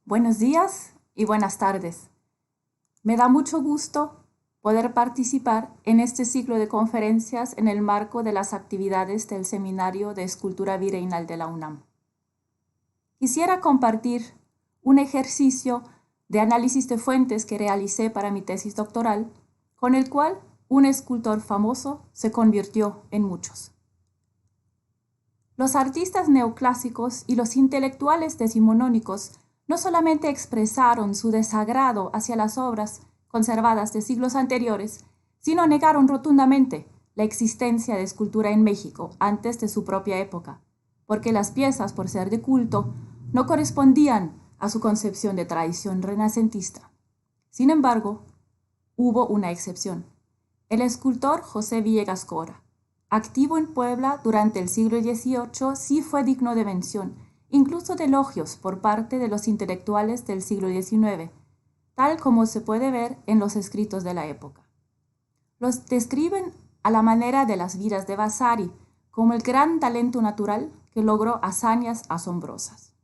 Buenos días y buenas tardes. Me da mucho gusto poder participar en este ciclo de conferencias en el marco de las actividades del Seminario de Escultura Virreinal de la UNAM. Quisiera compartir un ejercicio de análisis de fuentes que realicé para mi tesis doctoral, con el cual un escultor famoso se convirtió en muchos. Los artistas neoclásicos y los intelectuales decimonónicos no solamente expresaron su desagrado hacia las obras conservadas de siglos anteriores, sino negaron rotundamente la existencia de escultura en México antes de su propia época, porque las piezas, por ser de culto, no correspondían a su concepción de tradición renacentista. Sin embargo, hubo una excepción: el escultor José Villegas Cora, activo en Puebla durante el siglo XVIII, sí fue digno de mención, incluso de elogios por parte de los intelectuales del siglo XIX, tal como se puede ver en los escritos de la época. Los describen a la manera de las vidas de Vasari, como el gran talento natural que logró hazañas asombrosas.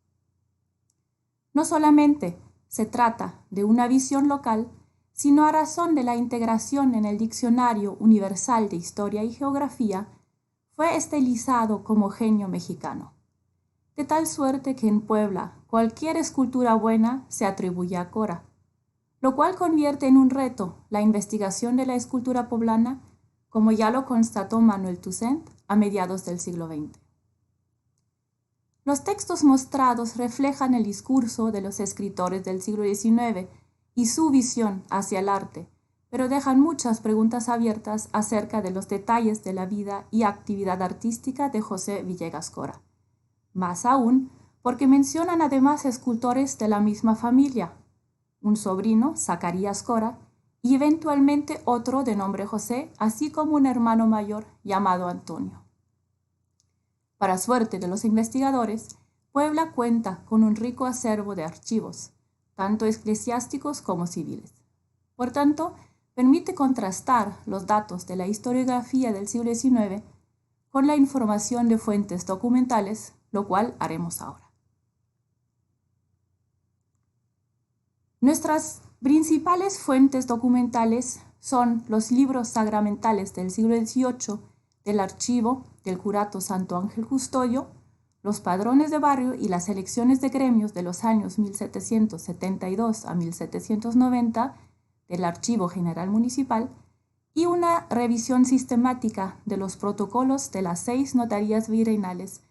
No solamente se trata de una visión local, sino a razón de la integración en el Diccionario Universal de Historia y Geografía, fue estilizado como genio mexicano, de tal suerte que en Puebla cualquier escultura buena se atribuye a Cora, lo cual convierte en un reto la investigación de la escultura poblana, como ya lo constató Manuel Toussaint a mediados del siglo XX. Los textos mostrados reflejan el discurso de los escritores del siglo XIX y su visión hacia el arte, pero dejan muchas preguntas abiertas acerca de los detalles de la vida y actividad artística de José Villegas Cora. Más aún, porque mencionan además escultores de la misma familia, un sobrino, Zacarías Cora, y eventualmente otro de nombre José, así como un hermano mayor llamado Antonio. Para suerte de los investigadores, Puebla cuenta con un rico acervo de archivos, tanto eclesiásticos como civiles. Por tanto, permite contrastar los datos de la historiografía del siglo XIX con la información de fuentes documentales, lo cual haremos ahora. Nuestras principales fuentes documentales son los libros sagramentales del siglo XVIII del archivo del Curato Santo Ángel Custodio, los padrones de barrio y las elecciones de gremios de los años 1772 a 1790 del Archivo General Municipal, y una revisión sistemática de los protocolos de las 6 notarías virreinales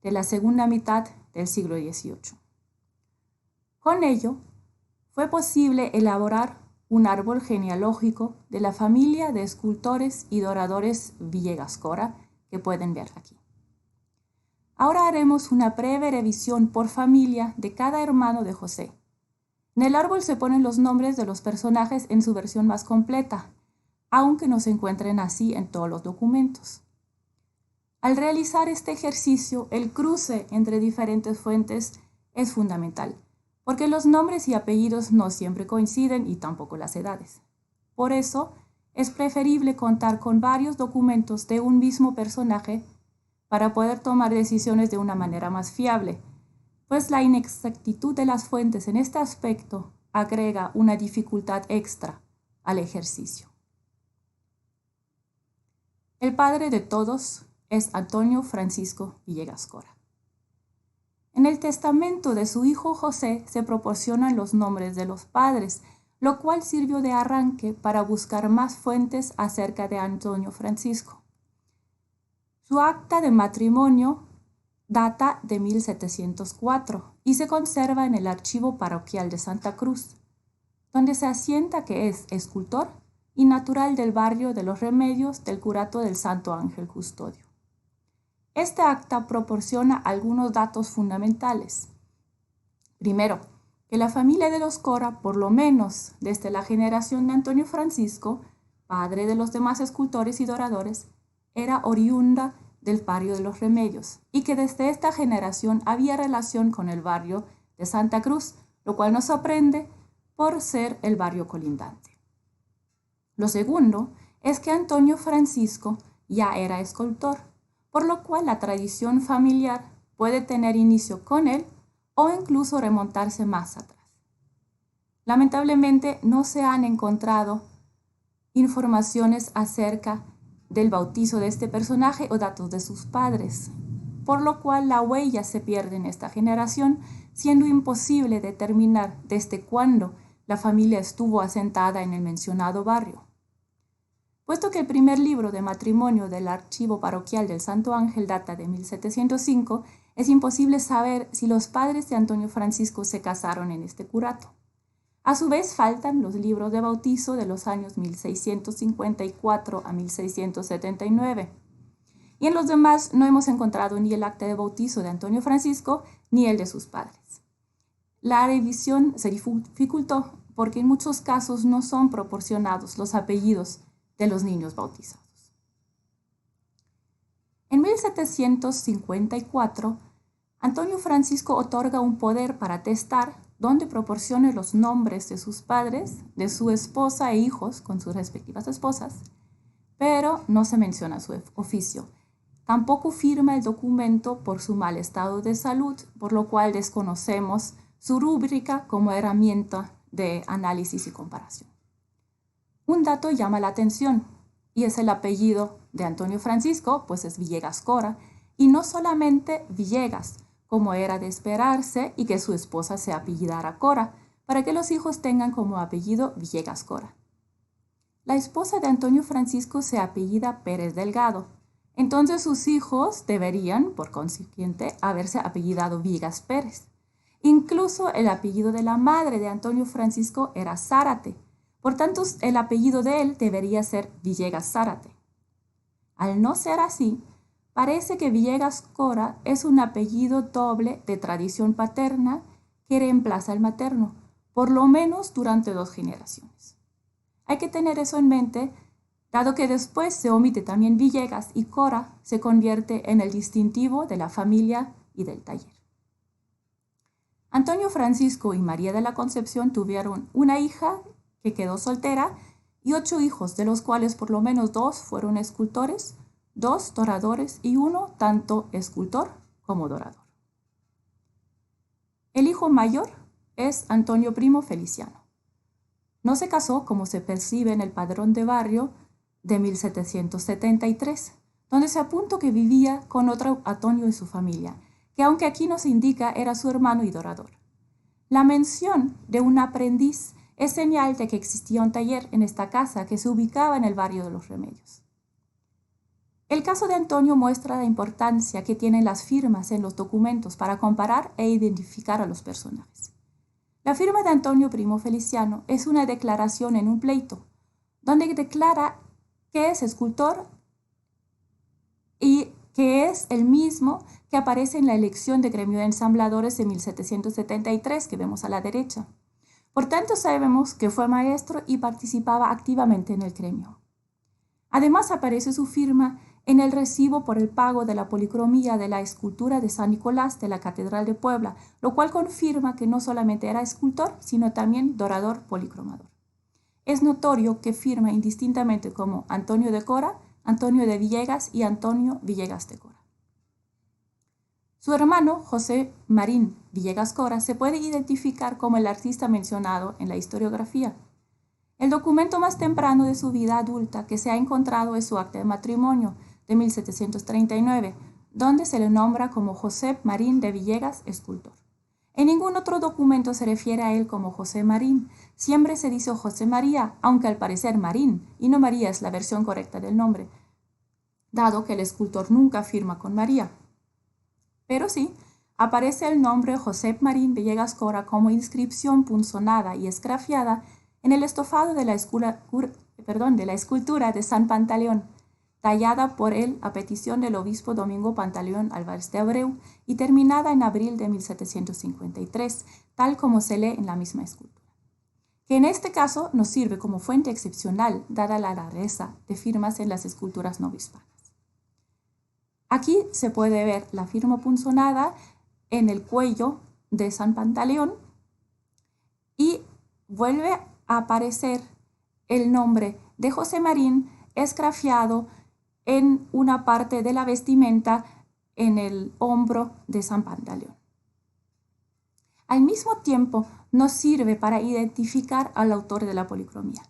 de la segunda mitad del siglo XVIII. Con ello, fue posible elaborar un árbol genealógico de la familia de escultores y doradores Villegas Cora, que pueden ver aquí. Ahora haremos una breve revisión por familia de cada hermano de José. En el árbol se ponen los nombres de los personajes en su versión más completa, aunque no se encuentren así en todos los documentos. Al realizar este ejercicio, el cruce entre diferentes fuentes es fundamental, porque los nombres y apellidos no siempre coinciden y tampoco las edades. Por eso, es preferible contar con varios documentos de un mismo personaje para poder tomar decisiones de una manera más fiable, pues la inexactitud de las fuentes en este aspecto agrega una dificultad extra al ejercicio. El padre de todos es Antonio Francisco Villegas Cora. En el testamento de su hijo José se proporcionan los nombres de los padres, lo cual sirvió de arranque para buscar más fuentes acerca de Antonio Francisco. Su acta de matrimonio data de 1704 y se conserva en el archivo parroquial de Santa Cruz, donde se asienta que es escultor y natural del barrio de los Remedios del Curato del Santo Ángel Custodio. Este acta proporciona algunos datos fundamentales. Primero, que la familia de los Cora, por lo menos desde la generación de Antonio Francisco, padre de los demás escultores y doradores, era oriunda del barrio de los Remedios y que desde esta generación había relación con el barrio de Santa Cruz, lo cual nos sorprende por ser el barrio colindante. Lo segundo es que Antonio Francisco ya era escultor, por lo cual la tradición familiar puede tener inicio con él o incluso remontarse más atrás. Lamentablemente no se han encontrado informaciones acerca del bautizo de este personaje o datos de sus padres, por lo cual la huella se pierde en esta generación, siendo imposible determinar desde cuándo la familia estuvo asentada en el mencionado barrio. Puesto que el primer libro de matrimonio del archivo parroquial del Santo Ángel data de 1705, es imposible saber si los padres de Antonio Francisco se casaron en este curato. A su vez, faltan los libros de bautizo de los años 1654 a 1679. Y en los demás no hemos encontrado ni el acta de bautizo de Antonio Francisco ni el de sus padres. La revisión se dificultó porque en muchos casos no son proporcionados los apellidos de los niños bautizados. En 1754, Antonio Francisco otorga un poder para atestar donde proporcione los nombres de sus padres, de su esposa e hijos con sus respectivas esposas, pero no se menciona su oficio. Tampoco firma el documento por su mal estado de salud, por lo cual desconocemos su rúbrica como herramienta de análisis y comparación. Un dato llama la atención y es el apellido de Antonio Francisco, pues es Villegas Cora, y no solamente Villegas, como era de esperarse, y que su esposa se apellidara Cora, para que los hijos tengan como apellido Villegas Cora. La esposa de Antonio Francisco se apellida Pérez Delgado, entonces sus hijos deberían, por consiguiente, haberse apellidado Villegas Pérez. Incluso el apellido de la madre de Antonio Francisco era Zárate, por tanto el apellido de él debería ser Villegas Zárate. Al no ser así, parece que Villegas Cora es un apellido doble de tradición paterna que reemplaza el materno, por lo menos durante 2 generaciones. Hay que tener eso en mente, dado que después se omite también Villegas y Cora se convierte en el distintivo de la familia y del taller. Antonio Francisco y María de la Concepción tuvieron una hija que quedó soltera y 8 hijos, de los cuales por lo menos 2 fueron escultores, 2 doradores y 1 tanto escultor como dorador. El hijo mayor es Antonio Primo Feliciano. No se casó como se percibe en el padrón de barrio de 1773, donde se apuntó que vivía con otro Antonio y su familia, que aunque aquí no se indica era su hermano y dorador. La mención de un aprendiz es señal de que existía un taller en esta casa que se ubicaba en el barrio de Los Remedios. El caso de Antonio muestra la importancia que tienen las firmas en los documentos para comparar e identificar a los personajes. La firma de Antonio Primo Feliciano es una declaración en un pleito, donde declara que es escultor y que es el mismo que aparece en la elección de gremio de ensambladores de 1773 que vemos a la derecha. Por tanto, sabemos que fue maestro y participaba activamente en el gremio. Además, aparece su firma en el recibo por el pago de la policromía de la escultura de San Nicolás de la Catedral de Puebla, lo cual confirma que no solamente era escultor, sino también dorador policromador. Es notorio que firma indistintamente como Antonio de Cora, Antonio de Villegas y Antonio Villegas de Cora. Su hermano, José Marín Villegas Cora, se puede identificar como el artista mencionado en la historiografía. El documento más temprano de su vida adulta que se ha encontrado es su acta de matrimonio de 1739, donde se le nombra como José Marín de Villegas, escultor. En ningún otro documento se refiere a él como José Marín, siempre se dice José María, aunque al parecer Marín, y no María es la versión correcta del nombre, dado que el escultor nunca firma con María. Pero sí, aparece el nombre José Marín Villegas Cora como inscripción punzonada y esgrafiada en el estofado de la escultura de San Pantaleón, tallada por él a petición del obispo Domingo Pantaleón Álvarez de Abreu y terminada en abril de 1753, tal como se lee en la misma escultura, que en este caso nos sirve como fuente excepcional dada la rareza de firmas en las esculturas novohispanas. Aquí se puede ver la firma punzonada en el cuello de San Pantaleón y vuelve a aparecer el nombre de José Marín esgrafiado en una parte de la vestimenta en el hombro de San Pantaleón. Al mismo tiempo, nos sirve para identificar al autor de la policromía.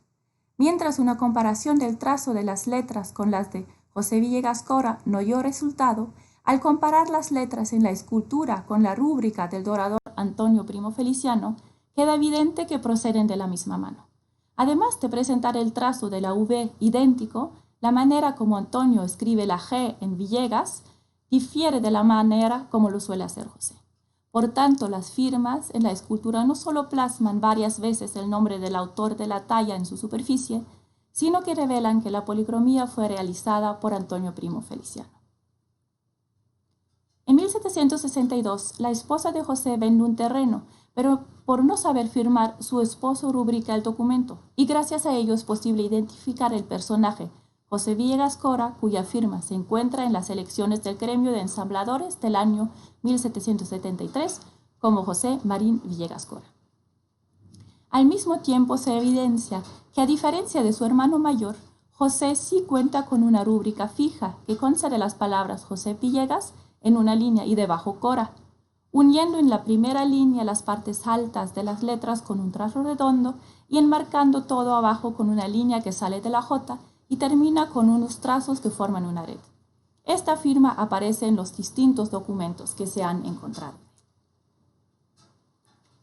Mientras una comparación del trazo de las letras con las de José Villegas Cora no dio resultado, al comparar las letras en la escultura con la rúbrica del dorador Antonio Primo Feliciano, queda evidente que proceden de la misma mano. Además de presentar el trazo de la V idéntico, la manera como Antonio escribe la G en Villegas difiere de la manera como lo suele hacer José. Por tanto, las firmas en la escultura no solo plasman varias veces el nombre del autor de la talla en su superficie, sino que revelan que la policromía fue realizada por Antonio Primo Feliciano. En 1762, la esposa de José vende un terreno, pero por no saber firmar, su esposo rubrica el documento, y gracias a ello es posible identificar el personaje José Villegas Cora, cuya firma se encuentra en las elecciones del gremio de ensambladores del año 1773 como José Marín Villegas Cora. Al mismo tiempo se evidencia que, a diferencia de su hermano mayor, José sí cuenta con una rúbrica fija que consta de las palabras José Villegas en una línea y debajo Cora, uniendo en la primera línea las partes altas de las letras con un trazo redondo y enmarcando todo abajo con una línea que sale de la J y termina con unos trazos que forman una red. Esta firma aparece en los distintos documentos que se han encontrado.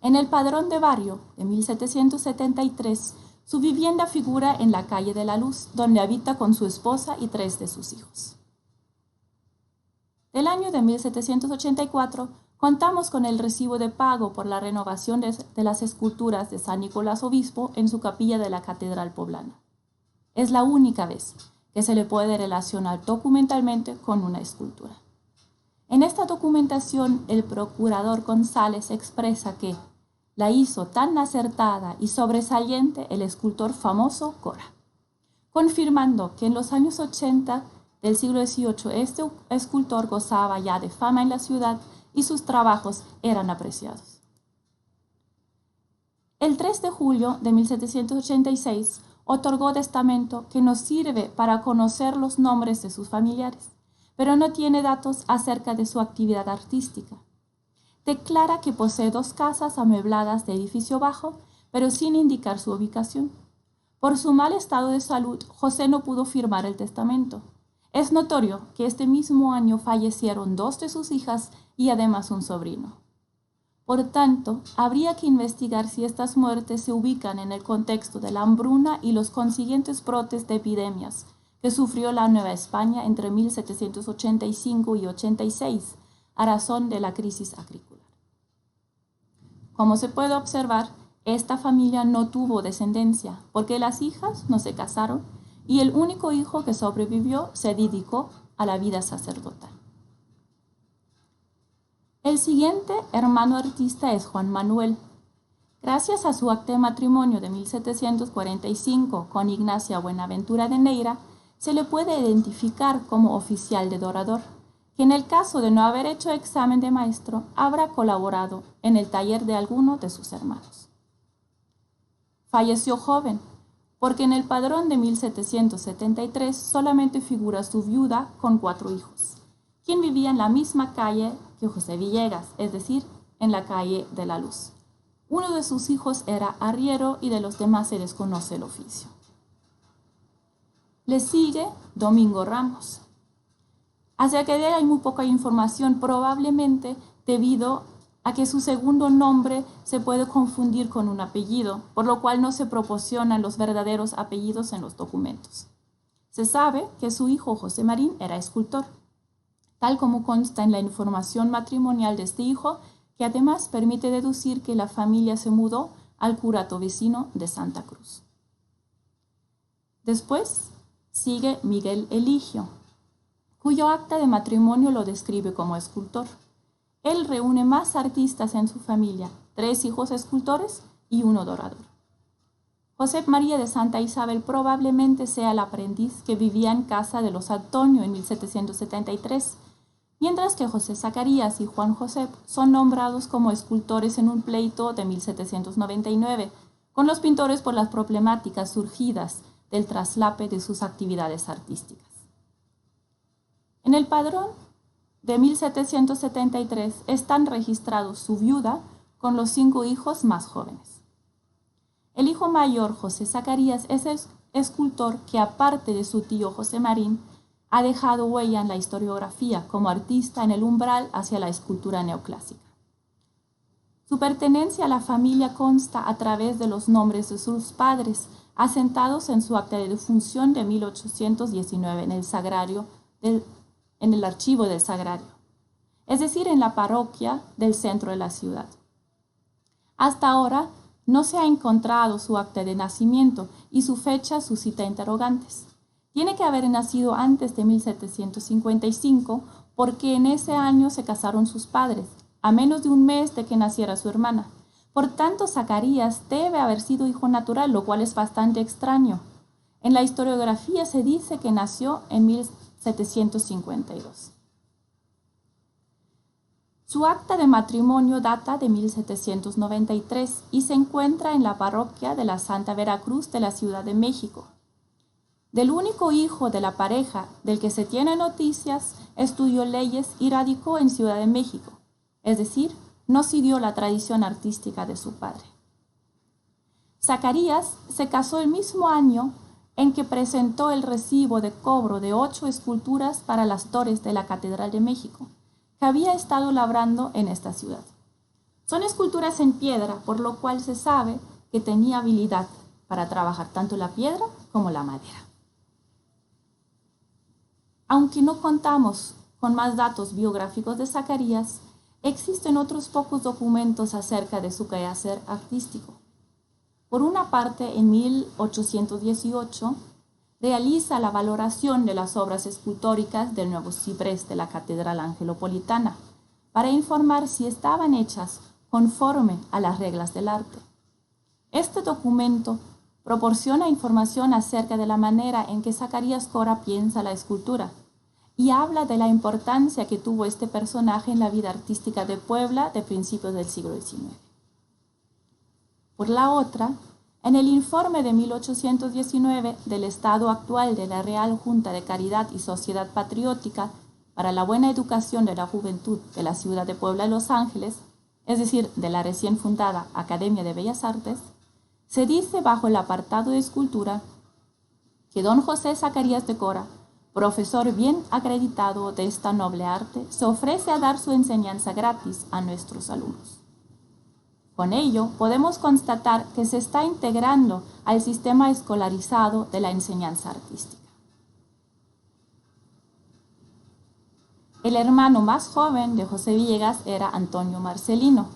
En el Padrón de Barrio de 1773, su vivienda figura en la calle de la Luz, donde habita con su esposa y 3 de sus hijos. Del año de 1784, contamos con el recibo de pago por la renovación de las esculturas de San Nicolás Obispo en su capilla de la Catedral Poblana. Es la única vez que se le puede relacionar documentalmente con una escultura. En esta documentación, el procurador González expresa que la hizo tan acertada y sobresaliente el escultor famoso Cora, confirmando que en los años 80 del siglo XVIII este escultor gozaba ya de fama en la ciudad y sus trabajos eran apreciados. El 3 de julio de 1786 otorgó testamento que nos sirve para conocer los nombres de sus familiares, pero no tiene datos acerca de su actividad artística. Declara que posee 2 casas amuebladas de edificio bajo, pero sin indicar su ubicación. Por su mal estado de salud, José no pudo firmar el testamento. Es notorio que este mismo año fallecieron 2 de sus hijas y además un sobrino. Por tanto, habría que investigar si estas muertes se ubican en el contexto de la hambruna y los consiguientes brotes de epidemias que sufrió la Nueva España entre 1785 y 86 a razón de la crisis agrícola. Como se puede observar, esta familia no tuvo descendencia porque las hijas no se casaron y el único hijo que sobrevivió se dedicó a la vida sacerdotal. El siguiente hermano artista es Juan Manuel. Gracias a su acta de matrimonio de 1745 con Ignacia Buenaventura de Neira, se le puede identificar como oficial de dorador, que en el caso de no haber hecho examen de maestro, habrá colaborado en el taller de alguno de sus hermanos. Falleció joven, porque en el padrón de 1773 solamente figura su viuda con 4 hijos, quien vivía en la misma calle que José Villegas, es decir, en la calle de la Luz. Uno de sus hijos era arriero y de los demás se desconoce el oficio. Le sigue Domingo Ramos. Hacia que de él hay muy poca información, probablemente debido a que su segundo nombre se puede confundir con un apellido, por lo cual no se proporcionan los verdaderos apellidos en los documentos. Se sabe que su hijo José Marín era escultor, tal como consta en la información matrimonial de este hijo, que además permite deducir que la familia se mudó al curato vecino de Santa Cruz. Después sigue Miguel Eligio, cuyo acta de matrimonio lo describe como escultor. Él reúne más artistas en su familia, 3 hijos escultores y 1 dorador. José María de Santa Isabel probablemente sea el aprendiz que vivía en casa de los Antonio en 1773, mientras que José Zacarías y Juan José son nombrados como escultores en un pleito de 1799, con los pintores por las problemáticas surgidas del traslape de sus actividades artísticas. En el padrón de 1773 están registrados su viuda, con los 5 hijos más jóvenes. El hijo mayor, José Zacarías, es el escultor que, aparte de su tío José Marín, ha dejado huella en la historiografía como artista en el umbral hacia la escultura neoclásica. Su pertenencia a la familia consta a través de los nombres de sus padres, asentados en su acta de defunción de 1819 en el archivo del Sagrario, es decir, en la parroquia del centro de la ciudad. Hasta ahora no se ha encontrado su acta de nacimiento y su fecha suscita interrogantes. Tiene que haber nacido antes de 1755 porque en ese año se casaron sus padres, a menos de un mes de que naciera su hermana. Por tanto, Zacarías debe haber sido hijo natural, lo cual es bastante extraño. En la historiografía se dice que nació en 1752. Su acta de matrimonio data de 1793 y se encuentra en la parroquia de la Santa Veracruz de la Ciudad de México. Del único hijo de la pareja del que se tiene noticias, estudió leyes y radicó en Ciudad de México, es decir, no siguió la tradición artística de su padre. Zacarías se casó el mismo año en que presentó el recibo de cobro de 8 esculturas para las torres de la Catedral de México, que había estado labrando en esta ciudad. Son esculturas en piedra, por lo cual se sabe que tenía habilidad para trabajar tanto la piedra como la madera. Aunque no contamos con más datos biográficos de Zacarías, existen otros pocos documentos acerca de su quehacer artístico. Por una parte, en 1818, realiza la valoración de las obras escultóricas del nuevo ciprés de la Catedral Angelopolitana para informar si estaban hechas conforme a las reglas del arte. Este documento proporciona información acerca de la manera en que Zacarías Cora piensa la escultura y habla de la importancia que tuvo este personaje en la vida artística de Puebla de principios del siglo XIX. Por la otra, en el informe de 1819 del estado actual de la Real Junta de Caridad y Sociedad Patriótica para la Buena Educación de la Juventud de la ciudad de Puebla de Los Ángeles, es decir, de la recién fundada Academia de Bellas Artes, se dice bajo el apartado de escultura que don José Zacarías de Cora, profesor bien acreditado de esta noble arte, se ofrece a dar su enseñanza gratis a nuestros alumnos. Con ello, podemos constatar que se está integrando al sistema escolarizado de la enseñanza artística. El hermano más joven de José Villegas era Antonio Marcelino.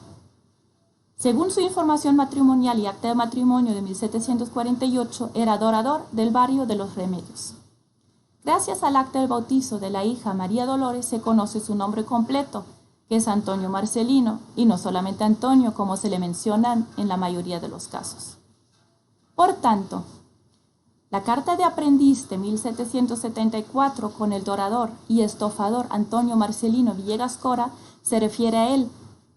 Según su información matrimonial y acta de matrimonio de 1748, era adorador del barrio de Los Remedios. Gracias al acta del bautizo de la hija María Dolores se conoce su nombre completo, que es Antonio Marcelino, y no solamente Antonio, como se le menciona en la mayoría de los casos. Por tanto, la carta de aprendiz de 1774 con el dorador y estofador Antonio Marcelino Villegas Cora se refiere a él,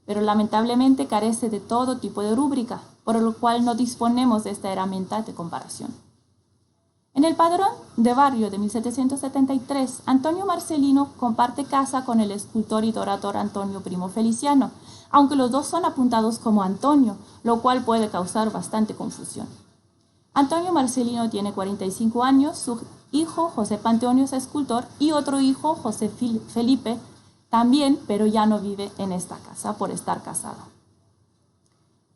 pero lamentablemente carece de todo tipo de rúbrica, por lo cual no disponemos de esta herramienta de comparación. En el padrón de barrio de 1773, Antonio Marcelino comparte casa con el escultor y dorador Antonio Primo Feliciano, aunque los dos son apuntados como Antonio, lo cual puede causar bastante confusión. Antonio Marcelino tiene 45 años, su hijo José Panteonio es escultor y otro hijo, José Felipe, también, pero ya no vive en esta casa por estar casado.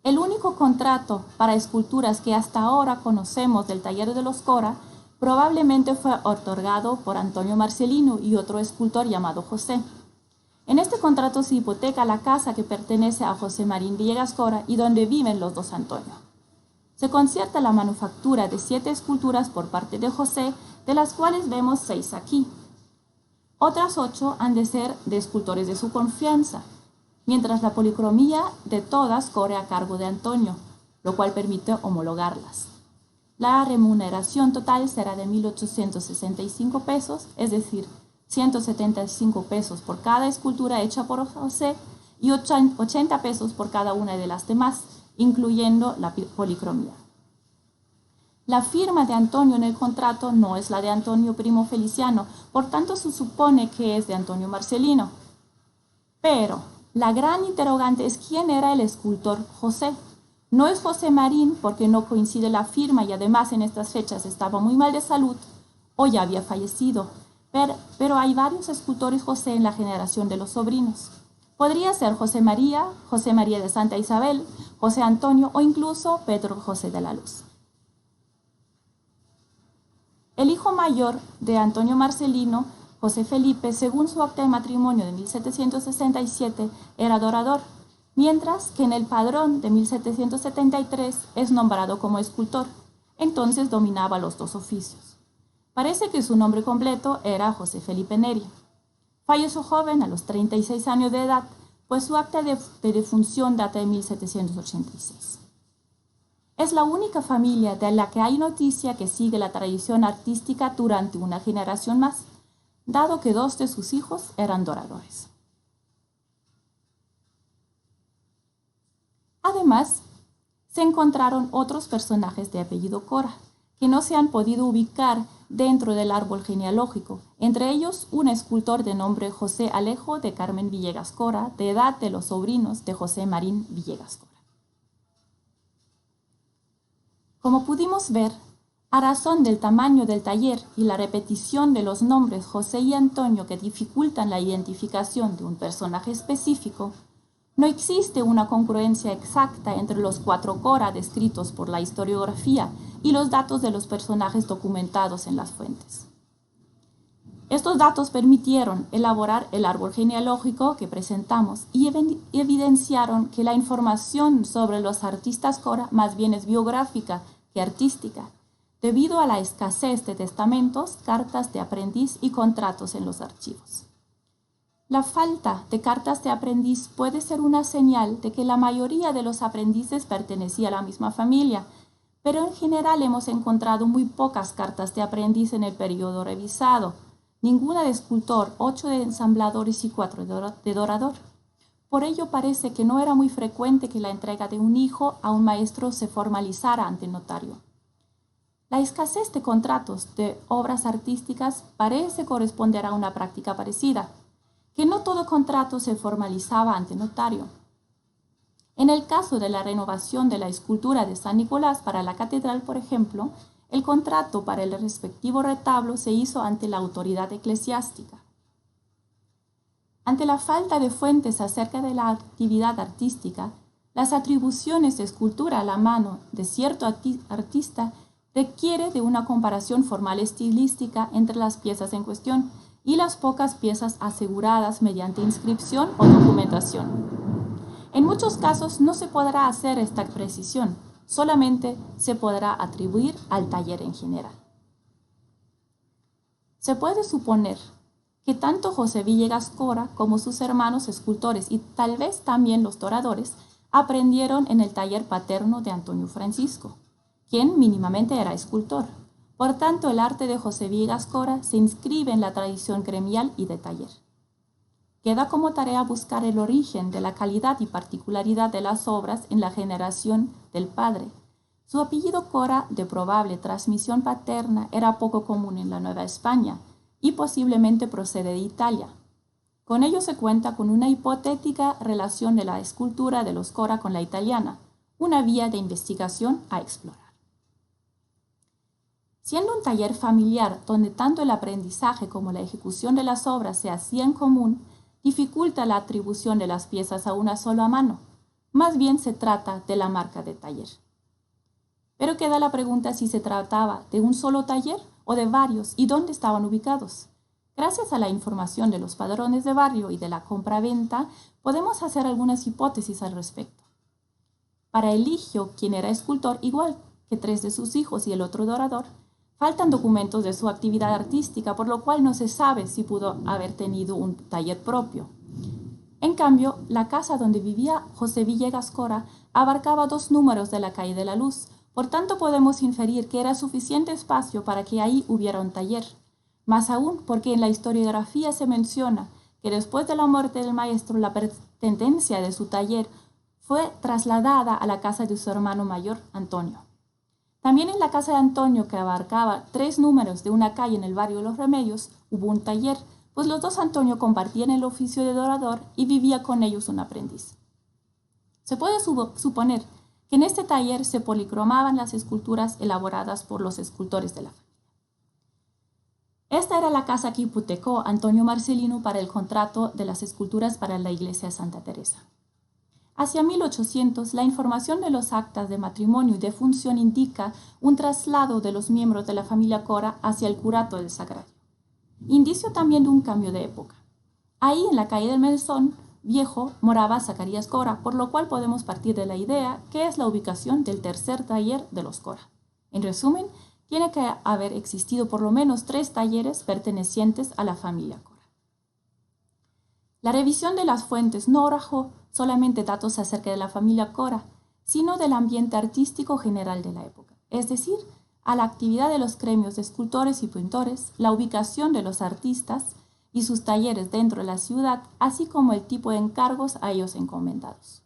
El único contrato para esculturas que hasta ahora conocemos del taller de los Cora probablemente fue otorgado por Antonio Marcelino y otro escultor llamado José. En este contrato se hipoteca la casa que pertenece a José Marín Villegas Cora y donde viven los dos Antonio. Se concierta la manufactura de 7 esculturas por parte de José, de las cuales vemos 6 aquí. Otras 8 han de ser de escultores de su confianza, mientras la policromía de todas corre a cargo de Antonio, lo cual permite homologarlas. La remuneración total será de 1,865 pesos, es decir, 175 pesos por cada escultura hecha por José y 80 pesos por cada una de las demás, incluyendo la policromía. La firma de Antonio en el contrato no es la de Antonio Primo Feliciano, por tanto se supone que es de Antonio Marcelino. Pero La gran interrogante es quién era el escultor José. No es José Marín porque no coincide la firma y además en estas fechas estaba muy mal de salud o ya había fallecido. Pero hay varios escultores José en la generación de los sobrinos. Podría ser José María de Santa Isabel, José Antonio o incluso Pedro José de la Luz. El hijo mayor de Antonio Marcelino, José Felipe, según su acta de matrimonio de 1767, era dorador, mientras que en el padrón de 1773 es nombrado como escultor. Entonces dominaba los dos oficios. Parece que su nombre completo era José Felipe Neri. Falleció joven a los 36 años de edad, pues su acta de defunción data de 1786. Es la única familia de la que hay noticia que sigue la tradición artística durante una generación más, dado que 2 de sus hijos eran doradores. Además, se encontraron otros personajes de apellido Cora, que no se han podido ubicar dentro del árbol genealógico, entre ellos un escultor de nombre José Alejo de Carmen Villegas Cora, de edad de los sobrinos de José Marín Villegas Cora. Como pudimos ver, a razón del tamaño del taller y la repetición de los nombres José y Antonio que dificultan la identificación de un personaje específico, no existe una congruencia exacta entre los 4 Cora descritos por la historiografía y los datos de los personajes documentados en las fuentes. Estos datos permitieron elaborar el árbol genealógico que presentamos y evidenciaron que la información sobre los artistas Cora más bien es biográfica que artística, debido a la escasez de testamentos, cartas de aprendiz y contratos en los archivos. La falta de cartas de aprendiz puede ser una señal de que la mayoría de los aprendices pertenecía a la misma familia, pero en general hemos encontrado muy pocas cartas de aprendiz en el periodo revisado, ninguna de escultor, 8 de ensambladores y 4 de dorador. Por ello parece que no era muy frecuente que la entrega de un hijo a un maestro se formalizara ante notario. La escasez de contratos de obras artísticas parece corresponder a una práctica parecida, que no todo contrato se formalizaba ante notario. En el caso de la renovación de la escultura de San Nicolás para la catedral, por ejemplo, el contrato para el respectivo retablo se hizo ante la autoridad eclesiástica. Ante la falta de fuentes acerca de la actividad artística, las atribuciones de escultura a la mano de cierto artista requiere de una comparación formal estilística entre las piezas en cuestión y las pocas piezas aseguradas mediante inscripción o documentación. En muchos casos no se podrá hacer esta precisión, solamente se podrá atribuir al taller en general. Se puede suponer que tanto José Villegas Cora como sus hermanos escultores y tal vez también los doradores aprendieron en el taller paterno de Antonio Francisco, quien mínimamente era escultor. Por tanto, el arte de José Villegas Cora se inscribe en la tradición gremial y de taller. Queda como tarea buscar el origen de la calidad y particularidad de las obras en la generación del padre. Su apellido Cora, de probable transmisión paterna, era poco común en la Nueva España y posiblemente procede de Italia. Con ello se cuenta con una hipotética relación de la escultura de los Cora con la italiana, una vía de investigación a explorar. Siendo un taller familiar donde tanto el aprendizaje como la ejecución de las obras se hacía en común, dificulta la atribución de las piezas a una sola mano. Más bien se trata de la marca de taller. Pero queda la pregunta si se trataba de un solo taller o de varios y dónde estaban ubicados. Gracias a la información de los padrones de barrio y de la compra-venta, podemos hacer algunas hipótesis al respecto. Para Eligio, quien era escultor igual que 3 de sus hijos y el otro dorador, faltan documentos de su actividad artística, por lo cual no se sabe si pudo haber tenido un taller propio. En cambio, la casa donde vivía José Villegas Cora abarcaba 2 números de la calle de la Luz, por tanto podemos inferir que era suficiente espacio para que ahí hubiera un taller. Más aún porque en la historiografía se menciona que después de la muerte del maestro la pertenencia de su taller fue trasladada a la casa de su hermano mayor, Antonio. También en la casa de Antonio, que abarcaba 3 números de una calle en el barrio de Los Remedios, hubo un taller, pues los dos Antonio compartían el oficio de dorador y vivía con ellos un aprendiz. Se puede suponer que en este taller se policromaban las esculturas elaboradas por los escultores de la familia. Esta era la casa que hipotecó Antonio Marcelino para el contrato de las esculturas para la iglesia de Santa Teresa. Hacia 1800, la información de los actas de matrimonio y de función indica un traslado de los miembros de la familia Cora hacia el curato del sagrario. Indicio también de un cambio de época. Ahí, en la calle del Mesón Viejo, moraba Zacarías Cora, por lo cual podemos partir de la idea que es la ubicación del tercer taller de los Cora. En resumen, tiene que haber existido por lo menos 3 talleres pertenecientes a la familia Cora. La revisión de las fuentes no arrojó solamente datos acerca de la familia Cora, sino del ambiente artístico general de la época, es decir, a la actividad de los gremios de escultores y pintores, la ubicación de los artistas y sus talleres dentro de la ciudad, así como el tipo de encargos a ellos encomendados.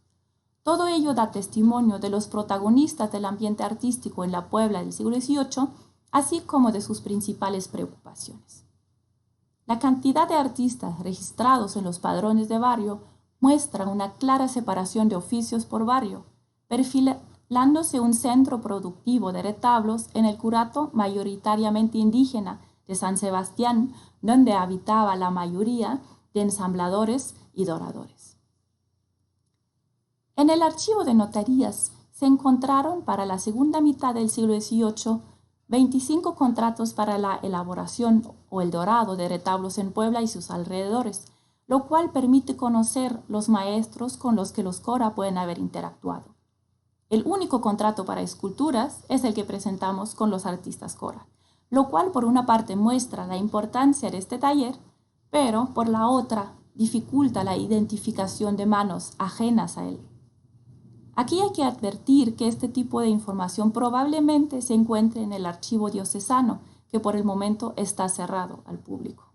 Todo ello da testimonio de los protagonistas del ambiente artístico en la Puebla del siglo XVIII, así como de sus principales preocupaciones. La cantidad de artistas registrados en los padrones de barrio muestra una clara separación de oficios por barrio, perfilándose un centro productivo de retablos en el curato mayoritariamente indígena de San Sebastián, donde habitaba la mayoría de ensambladores y doradores. En el archivo de notarías se encontraron para la segunda mitad del siglo XVIII 25 contratos para la elaboración o el dorado de retablos en Puebla y sus alrededores, lo cual permite conocer los maestros con los que los Cora pueden haber interactuado. El único contrato para esculturas es el que presentamos con los artistas Cora, lo cual por una parte muestra la importancia de este taller, pero por la otra dificulta la identificación de manos ajenas a él. Aquí hay que advertir que este tipo de información probablemente se encuentre en el archivo diocesano, que por el momento está cerrado al público.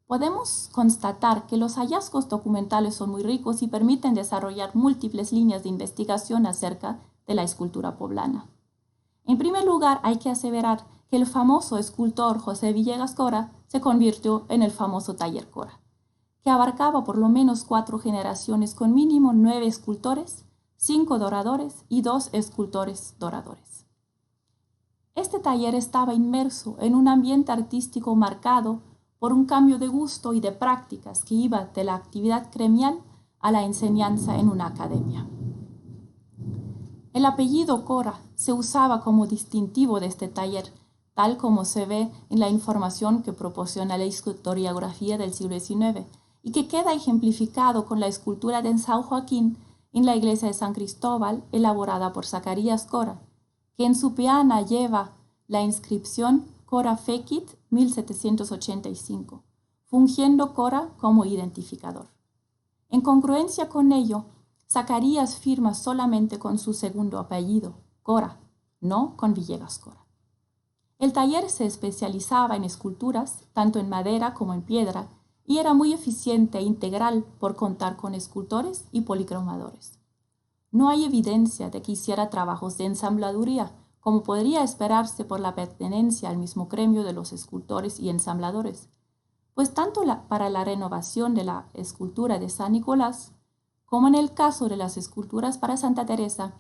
Podemos constatar que los hallazgos documentales son muy ricos y permiten desarrollar múltiples líneas de investigación acerca de la escultura poblana. En primer lugar, hay que aseverar que el famoso escultor José Villegas Cora se convirtió en el famoso taller Cora, que abarcaba por lo menos 4 generaciones con mínimo 9 escultores, 5 doradores y 2 escultores doradores. Este taller estaba inmerso en un ambiente artístico marcado por un cambio de gusto y de prácticas que iba de la actividad gremial a la enseñanza en una academia. El apellido Cora se usaba como distintivo de este taller, tal como se ve en la información que proporciona la historiografía del siglo XIX, y que queda ejemplificado con la escultura de San Joaquín en la iglesia de San Cristóbal, elaborada por Zacarías Cora, que en su peana lleva la inscripción Cora Fecit 1785, fungiendo Cora como identificador. En congruencia con ello, Zacarías firma solamente con su segundo apellido, Cora, no con Villegas Cora. El taller se especializaba en esculturas, tanto en madera como en piedra, y era muy eficiente e integral por contar con escultores y policromadores. No hay evidencia de que hiciera trabajos de ensambladuría, como podría esperarse por la pertenencia al mismo gremio de los escultores y ensambladores, pues tanto para la renovación de la escultura de San Nicolás, como en el caso de las esculturas para Santa Teresa,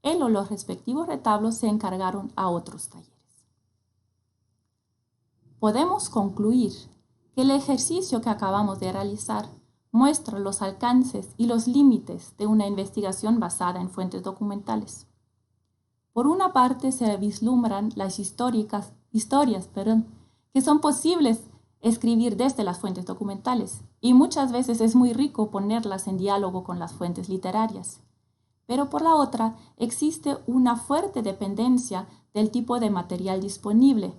él o los respectivos retablos se encargaron a otros talleres. Podemos concluir que el ejercicio que acabamos de realizar muestra los alcances y los límites de una investigación basada en fuentes documentales. Por una parte se vislumbran las historias que son posibles escribir desde las fuentes documentales, y muchas veces es muy rico ponerlas en diálogo con las fuentes literarias. Pero por la otra existe una fuerte dependencia del tipo de material disponible,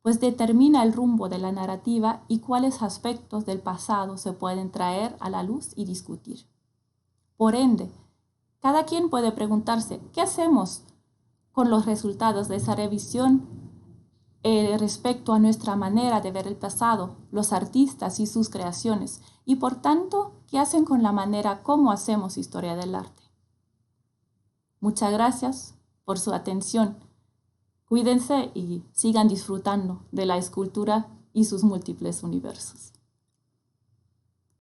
pues determina el rumbo de la narrativa y cuáles aspectos del pasado se pueden traer a la luz y discutir. Por ende, cada quien puede preguntarse, ¿qué hacemos con los resultados de esa revisión respecto a nuestra manera de ver el pasado, los artistas y sus creaciones? Y por tanto, ¿qué hacen con la manera como hacemos historia del arte? Muchas gracias por su atención. Cuídense y sigan disfrutando de la escultura y y sus múltiples universos.